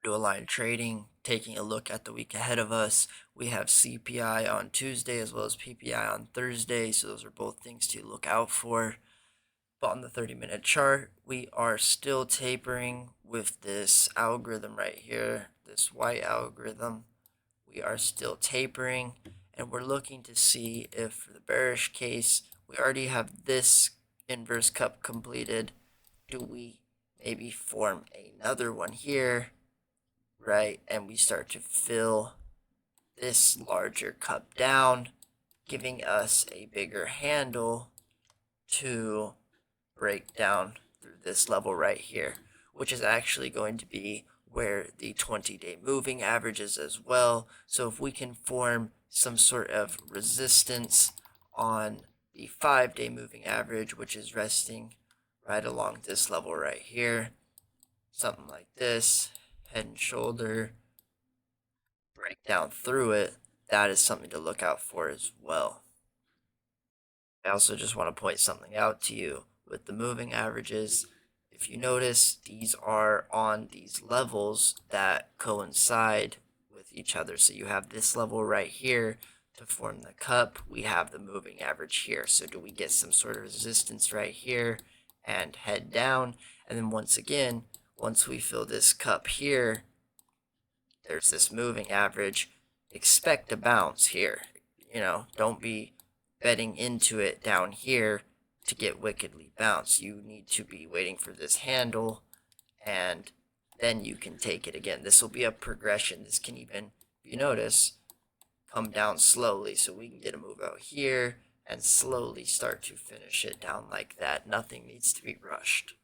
dual line trading, taking a look at the week ahead of us. We have CPI on Tuesday as well as PPI on Thursday, so those are both things to look out for. But on the 30-minute chart, we are still tapering with this algorithm right here, this white algorithm. We are still tapering, and we're looking to see if for the bearish case, we already have this inverse cup completed. Do we maybe form another one here, right? And we start to fill this larger cup down, giving us a bigger handle to break down through this level right here, which is actually going to be where the 20-day moving average is as well. So if we can form some sort of resistance on the 5-day moving average, which is resting right along this level right here, something like this, head and shoulder, break down through it, that is something to look out for as well. I also just want to point something out to you with the moving averages. If you notice, these are on these levels that coincide with each other. So you have this level right here to form the cup. We have the moving average here. So do we get some sort of resistance right here and head down? And then once again, once we fill this cup here, there's this moving average. Expect a bounce here. Don't be betting into it down here to get wickedly bounced. You need to be waiting for this handle, and then you can take it again. This will be a progression. This can even, if you notice, come down slowly. So we can get a move out here and slowly start to finish it down like that. Nothing needs to be rushed.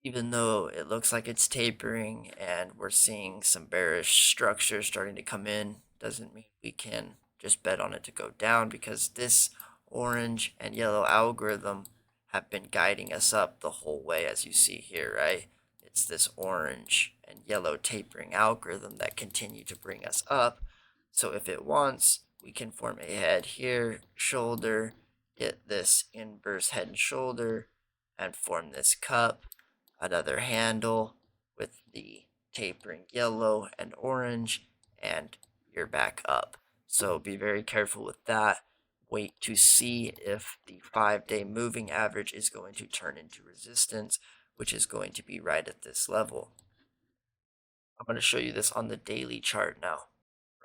Even though it looks like it's tapering and we're seeing some bearish structure starting to come in, doesn't mean we can just bet on it to go down, because this orange and yellow algorithm have been guiding us up the whole way, as you see here, right? It's this orange and yellow tapering algorithm that continue to bring us up. So if it wants, we can form a head here, shoulder, get this inverse head and shoulder, and form this cup. Another handle with the tapering yellow and orange, and you're back up. So be very careful with that. Wait to see if the 5-day moving average is going to turn into resistance, which is going to be right at this level. I'm going to show you this on the daily chart now.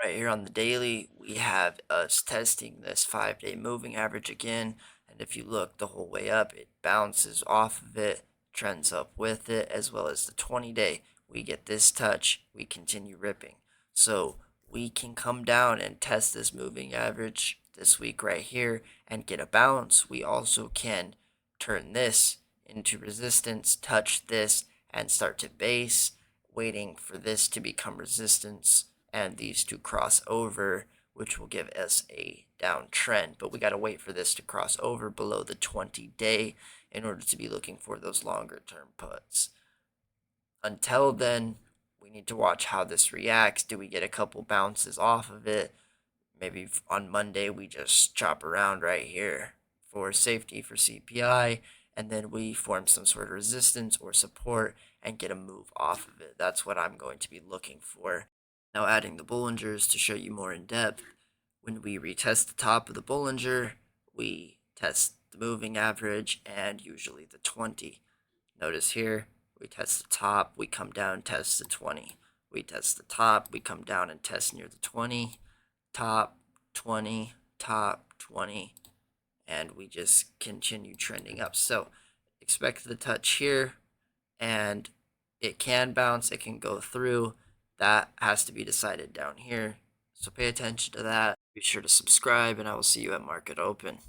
Right here on the daily, we have us testing this 5-day moving average again. And if you look the whole way up, it bounces off of it, trends up with it, as well as the 20-day. We get this touch, we continue ripping. So we can come down and test this moving average this week right here and get a bounce. We also can turn this into resistance, touch this, and start to base, waiting for this to become resistance and these to cross over, which will give us a downtrend. But we got to wait for this to cross over below the 20-day in order to be looking for those longer term puts. Until then, we need to watch how this reacts. Do we get a couple bounces off of it? Maybe on Monday we just chop around right here for safety for CPI, and then we form some sort of resistance or support and get a move off of it. That's what I'm going to be looking for. Now adding the Bollingers to show you more in depth. When we retest the top of the Bollinger, we test the moving average and usually the 20. Notice here, we test the top, we come down, test the 20. We test the top, we come down and test near the 20. Top, 20, top, 20. And we just continue trending up. So expect the touch here, and it can bounce, it can go through. That has to be decided down here. So pay attention to that. Be sure to subscribe, and I will see you at market open.